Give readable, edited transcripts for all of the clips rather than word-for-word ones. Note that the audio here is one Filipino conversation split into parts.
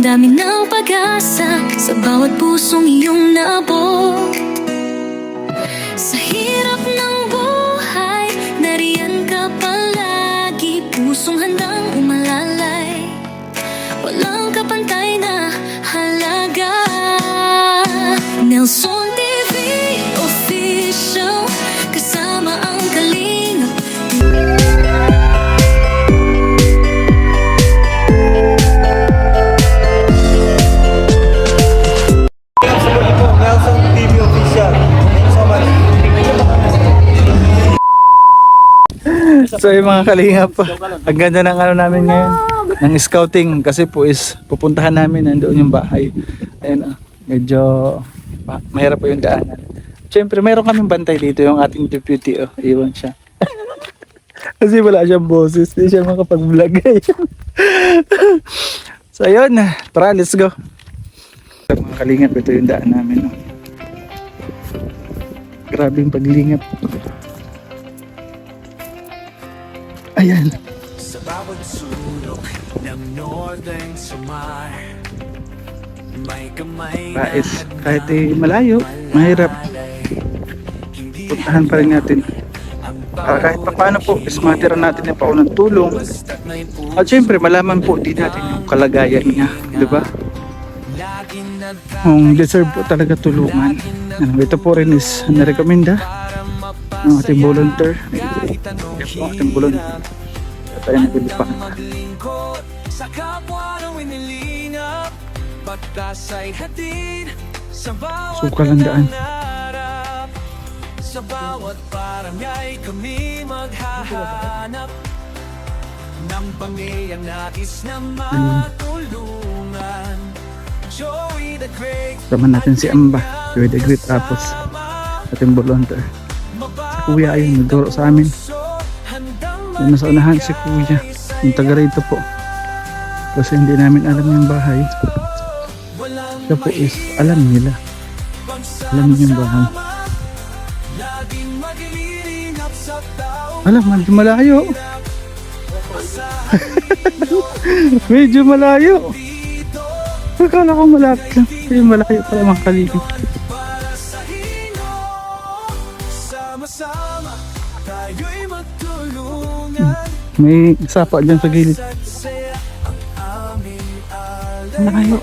dami ng pag-asa sa bawat pusong iyong naabot. Sa hirap ng buhay, nariyan ka palagi, pusong handang umalalay, walang kapantay na halaga. Nelson TV Official, kasama ang Kalingap. Nelson TV Official. Thank you so much. So yung mga kalingap, ang ganda ng ano namin ngayon, ng scouting, kasi po is pupuntahan namin nandoon yung bahay. Ayun, medyo mahirap po yung daanan. Siyempre meron kaming bantay dito, yung ating deputy, iwan siya. Kasi wala siyang boses, hindi siya makapag-vlog. So ayun, tara, let's go. Mga kalingap, ito yung daan namin. Grabe yung paglingap. Ayan. Sa bawat sulok ng Northern Samar, may kamay na Pais, kahit malayo, mahirap, puntahan pa rin natin. Kahit pa paano po, is matira natin yung paunang tulong. At syempre, malaman po din natin yung kalagayan niya, di ba? Kung deserve po talaga tulungan. Ito po rin is narekomenda ng ating volunteer. Ito po ating volunteer. Ito tayo nagpilipan. sa kapwa ng winilingap, pagkasay hatid sa bawat Sukal ang daan. nangarap. Sa bawat barangay kami maghahanap ng pamilyang nais na matulungan. Joey the Great, Sama natin si Amba, Joey the Great, tapos ating volunteer. Si Kuya ayun, nagturo sa amin. Yung nasa unahan si Kuya, yung taga rito po. Kasi hindi namin alam yung bahay. Siya po is alam nila. Alam niya yung bahay. Alam, medyo malayo. Medyo malayo. Akala ko malapit lang. Pero malayo pala mga kalingap. sama-sama tayo'y magtulungan. May sapa dyan sa gilid. Malayo.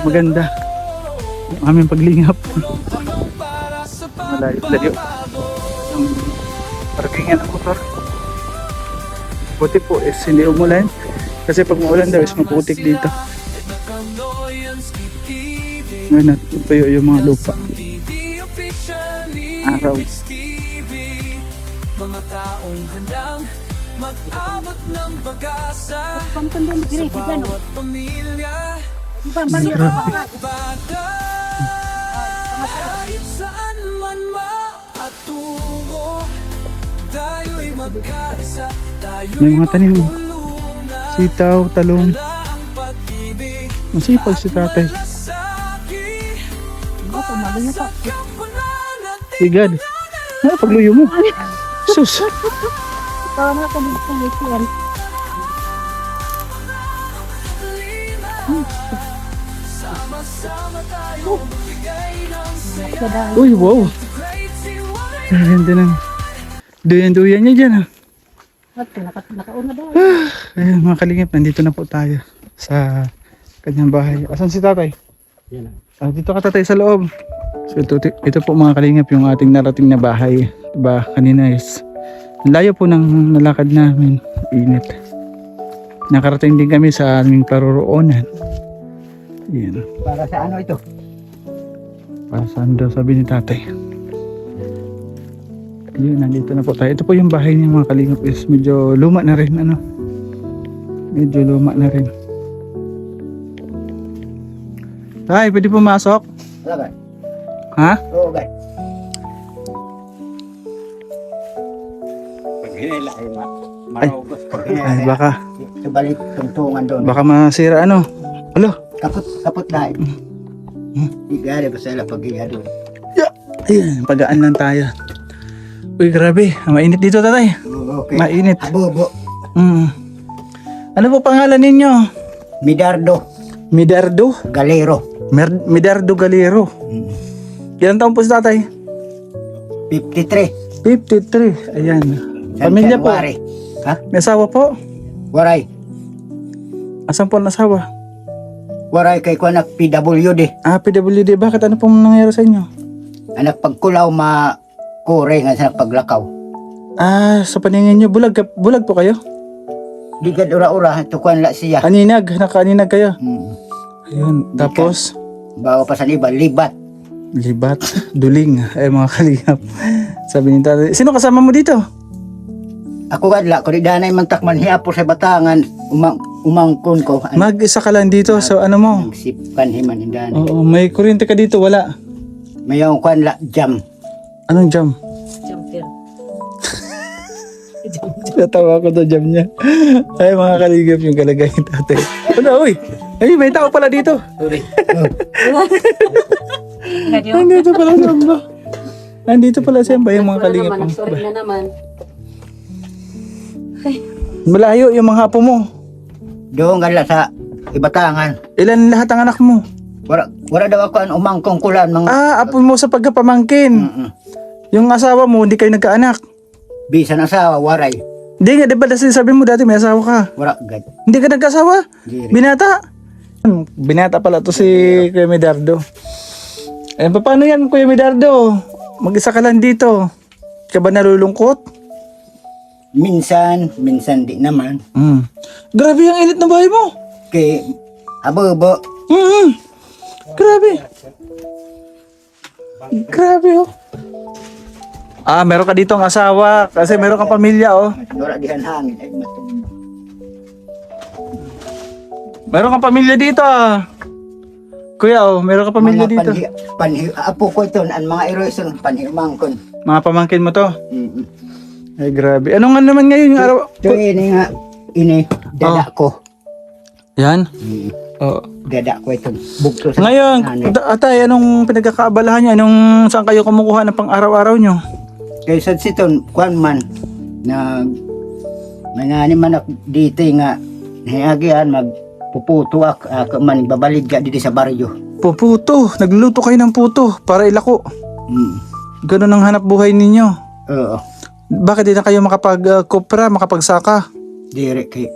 Maganda yung aming paglingap. Malayo. Yung parkingan ng motor. Buti po is hindi umulan. Kasi pag maulan daw is maputik dito. Ngayon natutuyo yung mga lupa. Araw. Mga taong handang mag-abot ng pag-asa sa bawat pamilya. Bawat bata, kahit saan man maatungo, tayo'y magkaisa, May tayo'y mga tanim. magtulungan. Sitaw, talong. Masipag si tatay. Sigad. Pagluyo mo. Sus. Uy, wow. Ganda ng duyan-duyan niya dyan. Ayun mga kalingap, nandito na po tayo sa kanyang bahay. Asan si tatay? Dito ka tatay sa loob. So ito po mga kalingap yung ating narating na bahay. Diba kanina is layo po ng nalakad namin. Init. Nakarating din kami sa aming paroroonan. Yan. Para sa ano ito? Para saan daw sabi ni tatay. Yun, nandito na po tayo. Ito po yung bahay niya mga kalingap is medyo luma na rin. Medyo luma na rin. Tay, pwede pumasok? Wala ba? Ha? Oo ba? Pag hinila ay marugos. Ay, baka Subalik tungtungan doon. baka masira ano. Alo. Kapot na eh. Igari ba sila pag iya doon? Ayan, pagaan lang tayo. Uy, grabe. Mainit dito tatay. Okay. Mainit. Abobo. Ano po pangalan ninyo? Midardo Midardo? Galero. Midardo Galero. Ilan taon po si tatay? 53. 53. Ayan. San Pamilya po? January. Ha? May asawa po? Waray. Asan po ang asawa? Waray kay ko anak PWD. Ah, PWD. Bakit? Ano pong nangyari sa inyo? Anak pagkulaw makure nga sa paglakaw. Ah, sa paningin nyo, bulag po kayo? Digad ura-ura, tukuan la siya. Nakaninag kayo. Ayun, tapos, Bawa pa sa iba, libat. libat, duling, ay mga kalingap. Sabi ni tatay, sino kasama mo dito? Ako kadla, ko di danay man takman hiapo sa batangan, umangkon ko. Mag-isa ka lang dito, so ano mo? Nagsipkan himan hindanay. Oo, may kuryente ka dito, wala. Mayong kuan la, jam. Anong jam? Natawa ko to jam niya. Ay mga kalingap yung kalagayan ni tatay. Ano, uy? Ay, may tao pala dito. Sorry. Nandito pala si Amba. Nandito pala si Amba yung mga kalingap. Sorry na naman. Malayo yung mga apo mo. Doon kadla sa ibatangan. Ilan lahat ang anak mo? Wala daw ako ang umangkong kulan mga Ah, apo mo sa pagkapamangkin. Yung asawa mo, hindi kayo nagkaanak. bisan asawa, waray. Hindi nga, di ba sabi mo dati may asawa ka? Wala gad. Hindi ka nagkasawa? Diri. Binata? Binata pala to si Kuya Medardo. Eh, paano yan Kuya Medardo? Mag-isa ka lang dito. Ka ba nalulungkot? Minsan di naman. Grabe ang init ng bahay mo. Kay abo-abo. Grabe. Grabe oh. Ah, meron ka dito ang asawa kasi meron kang pamilya oh. Wala dihan hangin ay matulog. Meron kang pamilya dito ah. Kuya oh, meron kang pamilya Mga dito. apo ko ito, ang mga erosion, panhimangkon. Mga pamangkin mo to. Ay grabe. Ano nga naman ngayon yung araw? Ito ini dada ko. Yan. Oh. Dada ko ito. Bugto sa Ngayon, atay, anong pinagkakaabalahan niyo? Saan kayo kumukuha ng pang-araw-araw nyo? kay sa siton kuan man na mangani man ako dito nga nahiagian magpuputo ako man babalid ka dito sa baryo. Puputo. Nagluluto kayo ng puto para ilako. Ganun ang hanap buhay ninyo. Oo. Bakit di na kayo makapag-kopra, makapagsaka? Dire kay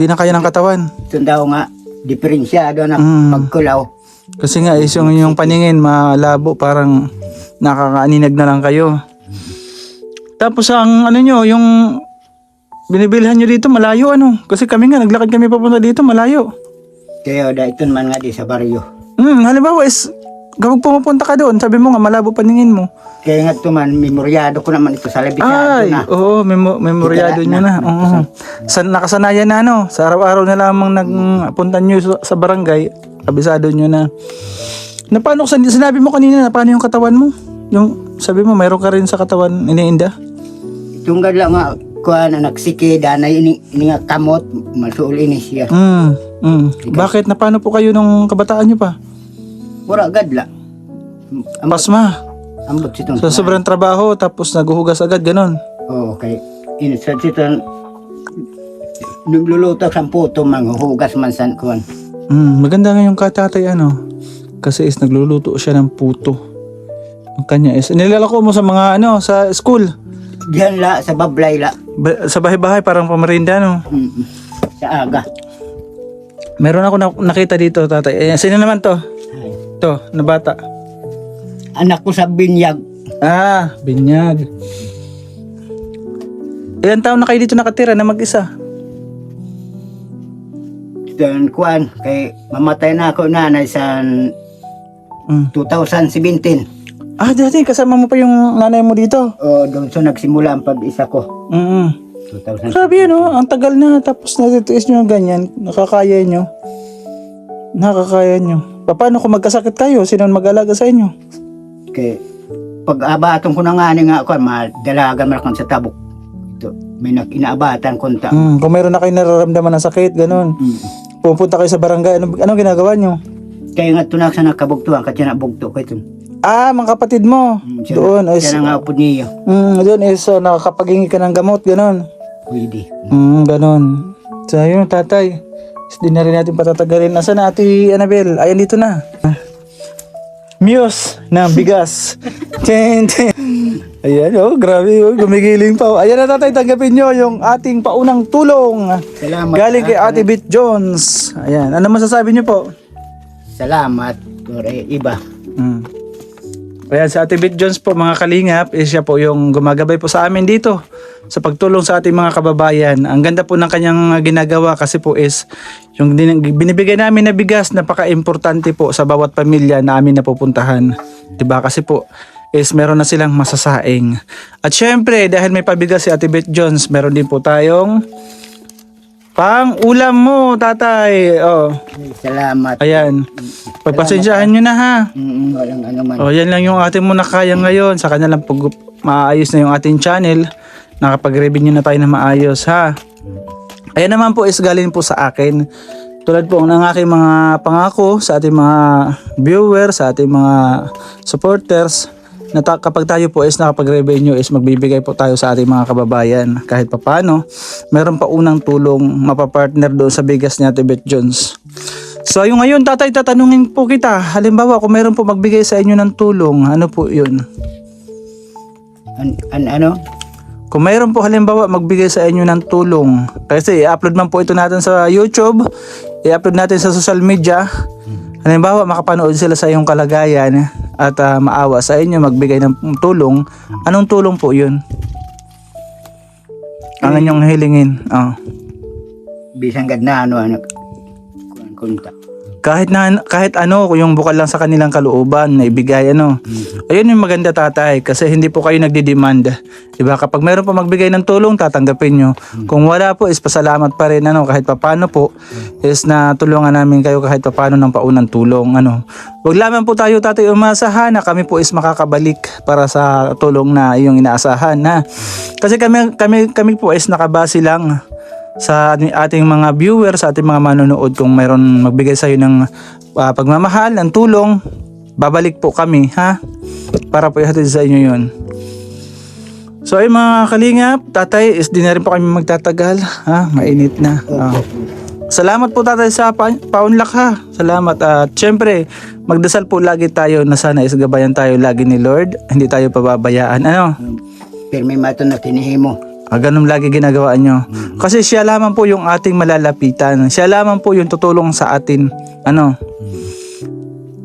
Di na kayo ng katawan. ito daw nga diferensyado na pagkulaw. Kasi nga is yung paningin malabo, parang nakakaaninag na lang kayo. Tapos ang ano nyo, yung binibilhan nyo dito malayo ano. Kasi kami nga, naglakad kami papunta dito malayo. Kaya da ito man nga di sa baryo. Halimbawa is, kapag pumupunta ka doon, sabi mo nga malabo paningin mo. Kaya nga ito man, memoryado ko naman ito sa labisado Ay, na. oo, memoryado nyo na. Oo. Nakasanayan na ano, sa araw-araw na lamang nagpunta nyo sa barangay, kabisado nyo na. Na paano, sinabi mo kanina na paano yung katawan mo? Yung sabi mo, mayroon ka rin sa katawan iniinda? Tunggal lang nga, kuhan na nagsiki, danay ini nga kamot, masuol ini siya. Bakit? Na paano po kayo nung kabataan nyo pa? Wala gadla. Pasma. Ambot sitong. So, sobrang trabaho, tapos naguhugas agad, ganun. Oo, okay. Inasad sitong, nagluluto sa puto, manghuhugas man san kuhan. Maganda nga yung katatay, ano. Kasi is nagluluto siya ng puto. Ang kanya is, nilalako mo sa mga, ano, sa school. Diyan la, sa bablay la. Sa bahay-bahay, parang pamarinda, no? Sa aga. Meron ako nakita dito, tatay. Sino naman to? Ay. To, na bata. Anak ko sa binyag. Ah, binyag. Ilan taon na kayo dito nakatira na mag-isa? Diyan kuhan, kay mamatay na ako nanay sa 2017. Ah, dati kasama mo pa yung nanay mo dito. O, doon so nagsimula ang pag-isa ko. 2000. Grabe yan, oh. Ang tagal na. Tapos natitiis nyo ganyan. Nakakaya nyo. Nakakaya nyo. Paano kung magkasakit kayo? Sino mag-alaga sa inyo? Kay pag-abatong ko na nga ni nga ako, madalaga man ako sa tabok. Ito, may inaabatan ko ta. Kung mayroon na kayo nararamdaman ng sakit, ganun. Pupunta kayo sa barangay. Anong ginagawa nyo? Kaya nga tunak sa nakabugtuan, kasi nabugto ko ito. Ah, mga kapatid mo. Doon is... Siya na nga po niya. Doon is nakakapaghingi ka ng gamot, ganun. Pwede. Ganun. So yun tatay. Hindi na rin natin patatagalin. Nasaan na Ate Annabel? Ayan dito na. Muse na bigas. Ten, ten. Ayan oh, grabe oh, gumigiling pa. Ayan na tatay, tanggapin nyo yung ating paunang tulong. Salamat. Galing kay Ate Beth Jones. Ayan, ano masasabi nyo po? Salamat. Kore, iba. Ayan, si Ate Beth Jones po mga kalingap, siya po yung gumagabay po sa amin dito sa pagtulong sa ating mga kababayan. Ang ganda po ng kanyang ginagawa kasi po is yung binibigay namin na bigas, napaka-importante po sa bawat pamilya na amin napupuntahan. Diba? Kasi po is meron na silang masasaing. At syempre, dahil may pabigas si Ate Beth Jones, meron din po tayong pang ulam mo, tatay. Oh. Salamat. Ayan. Pagpasensyahan nyo na ha. Walang ano man. O yan lang yung ating muna kaya ngayon. Sa kanya lang pag maayos na yung ating channel. Nakapag-revenue na tayo na maayos ha. Ayan naman po is galing po sa akin. Tulad po ng aking mga pangako sa ating mga viewers, sa ating mga supporters. Na kapag tayo po is nakapag-revenue is magbibigay po tayo sa ating mga kababayan. Kahit papano, meron pa unang tulong mapapartner doon sa bigas ni Ate Beth Jones. So yung ngayon tatay, tatanungin po kita. Halimbawa kung meron po magbigay sa inyo ng tulong, ano po yun? Ano? Kung mayroon po halimbawa magbigay sa inyo ng tulong, kasi i-upload man po ito natin sa YouTube, i-upload natin sa social media, halimbawa makapanood sila sa iyong kalagayan at maawa sa inyo, magbigay ng tulong, anong tulong po yun? Ang inyong hilingin. Bisang gad na ano kunta. Kahit ano, yung bukal lang sa kanilang kalooban na ibigay ano. Ayun yung maganda tatay kasi hindi po kayo nagdi-demand. Diba? Kapag mayroon pa magbigay ng tulong, tatanggapin nyo. Kung wala po, is pasalamat pa rin ano, kahit papano po is natulungan namin kayo kahit papano ng paunang tulong ano. Huwag lamang po tayo tatay umasahan na kami po is makakabalik para sa tulong na iyong inaasahan ha. Kasi kami po is nakabase lang sa ating mga viewers, sa ating mga manonood. Kung mayroon magbigay sa iyo ng pagmamahal, ng tulong, babalik po kami ha, para po ihatid sa inyo yun. So ay mga kalingap, tatay is di na rin po kami magtatagal ha, mainit na. Salamat po tatay sa paunlak ha. Salamat at syempre magdasal po lagi tayo na sana is gabayan tayo lagi ni Lord, hindi tayo pababayaan ano. Pero may mato na tinihimo. Ganun lagi ginagawa nyo. Kasi siya lamang po yung ating malalapitan. Siya lamang po yung tutulong sa atin. Ano?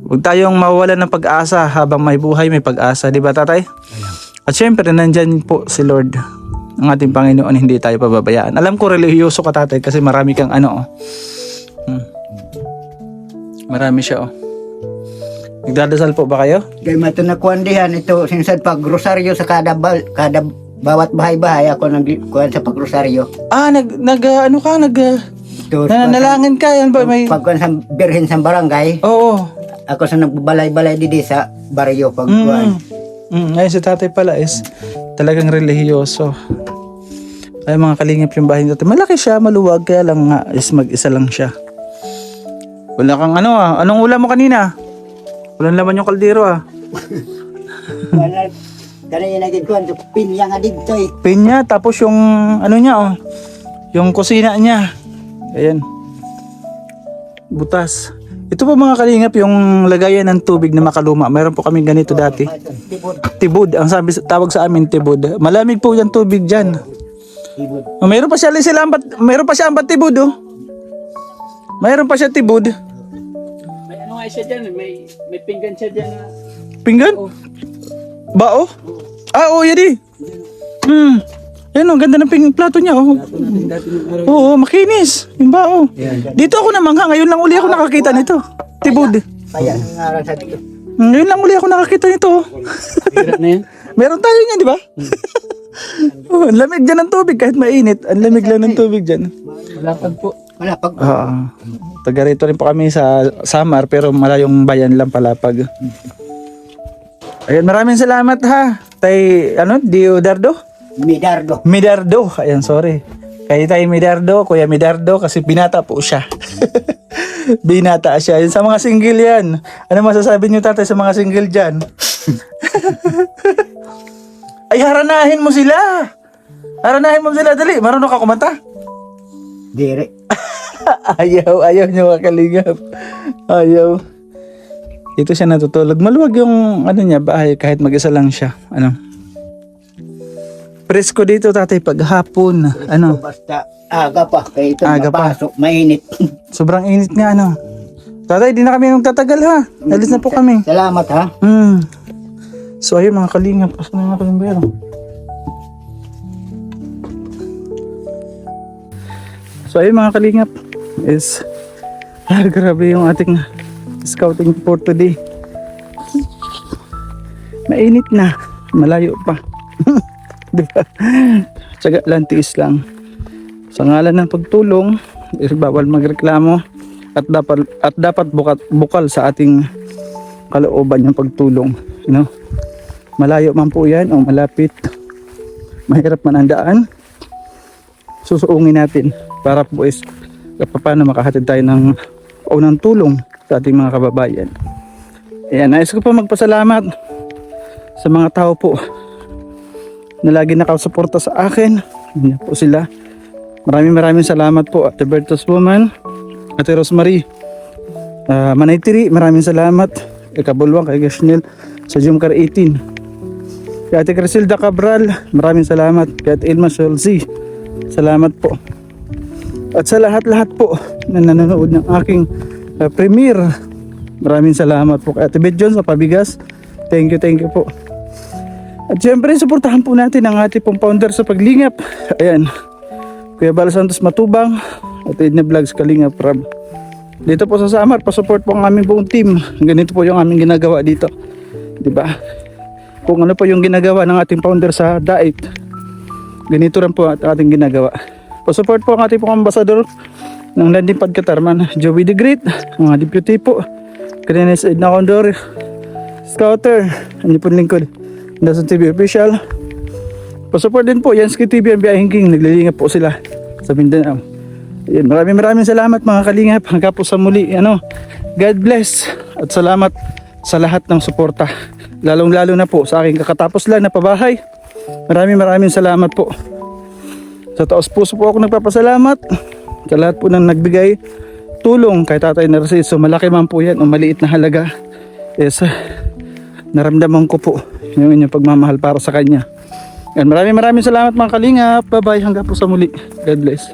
Huwag tayong mawawalan ng pag-asa habang may buhay, may pag-asa. Di ba tatay? At syempre, nandyan po si Lord. Ang ating Panginoon, hindi tayo pababayaan. Alam ko, relihiyoso ka tatay kasi marami kang ano. Marami siya Nagdadasal po ba kayo? Kaya mato na kuandihan ito sinsad pag rosaryo sa kada bawat bahay-bahay ako nagkuan sa pagrosaryo. Nanalangin ka yan ba? May... Pagkuan sa birhen sa barangay. Oo. Ako sa nagbalay-balay didi sa baryo pagkuan. Ayun si tatay pala is talagang relihiyoso. Ay mga kalingap yung bahay natin. Malaki siya, maluwag, kaya lang nga is mag-isa lang siya. Wala kang anong ulam mo kanina? Walang laman yung kaldero Kanina nagkuan sa pinya nga dito eh. Pinya, tapos yung ano niya yung kusina niya. Ayan. Butas. Ito po mga kalingap yung lagayan ng tubig na makaluma. Mayroon po kami ganito dati. Tibod. Ang tawag sa amin tibod. Malamig po yung tubig dyan. Mayroon pa siya ambat tibod Mayroon pa siya tibod. May ano nga siya dyan, may pinggan siya dyan. Pinggan? Bao? Oo, yan Yan ganda ng plato niya Oo, makinis. Yung bao. Dito ako namangha. Ngayon lang uli ako nakakita nito. Tibod. Kaya ngaran sa dito. Ngayon lang uli ako nakakita nito. Hirap na yan. Meron tayo niyan, di ba? Ang lamig dyan ng tubig kahit mainit. Ang lamig lang ng tubig dyan. Malapag po. Wala pag Taga rito rin po kami sa Samar pero malayong bayan lang Palapag. Ayan, maraming salamat ha. Diodardo? Midardo. Ayan, sorry. Kaya tayo Midardo, Kuya Midardo kasi binata po siya. Binata siya. Sa mga single yan. Ano masasabi niyo tatay sa mga single dyan? Ay, haranahin mo sila. Dali. Marunong ka kumanta? Dire. Ayaw niya mga kalingap. Ayaw. Dito siya natutulog. Maluwag yung ano niya, bahay kahit mag-isa lang siya. Ano? Presko dito tatay paghapon. Ano? Basta aga pa. Kaya ito Aga pa. mapasok. Mainit. Sobrang init nga ano. Tatay, di na kami magtatagal ha. Alis na po kami. Salamat ha. So ayun mga kalingap. Asan na nga kalimbero? So ayun mga kalingap. Is grabe yung ating scouting for today. Mainit na. Malayo pa. Diba? Tsaga lang, tiis lang. Sa ngalan ng pagtulong, bawal magreklamo at dapat bukal sa ating kalooban yung pagtulong. You know? Malayo man po yan o malapit, mahirap man ang daan, susuungin natin para po is paano makahatid tayo ng unang tulong sa ating mga kababayan. Ayan, nais ko po magpasalamat sa mga tao po na lagi nakasuporta sa akin. Yan po sila. Maraming salamat po Ate Bertos Woman, Ate Rosemary, Manay Tiri, maraming salamat. Kay Kabulwang, kay Gashnel, sa Jumcar 18. Kay Ate Crisilda Cabral, maraming salamat. Kay Ate Ilma Sholzi, salamat po. At sa lahat-lahat po na nanonood ng aking premiere, maraming salamat po. Kay Ate Beth John sa pabigas, thank you po. At syempre, suportahan po natin ang ating pong founder sa Paglingap. Ayan, Kuya Bal Santos Matubang at Edna Vlogs Kalingap Rab. Dito po sa Samar, pasupport po ang aming buong team. Ganito po yung aming ginagawa dito, diba? Kung ano po yung ginagawa ng ating founder sa Dait, ganito rin po ang ating ginagawa. Pasupport po ang ating pong ambasador ng Landing Pad Katarman, Joey the Great, mga deputy po, Karenes Edna Condor, Scouter, ang po lingkod, Dason TV Official. Pasupport din po, Yansky TV ang Biyahing King, naglilingap po sila sa Mindanao. Ayan, maraming salamat mga kalingap. Hanggang po sa muli, God bless at salamat sa lahat ng suporta, lalong-lalo na po sa aking kakatapos lang na pabahay. Maraming salamat po. Sa taos puso po ako nagpapasalamat sa lahat po ng nagbigay tulong kay Tatay Narciso. Malaki man po yan o maliit na halaga, yes, naramdaman ko po yung inyong pagmamahal para sa kanya. And maraming salamat mga kalingap. Bye bye, hanggang po sa muli. God bless.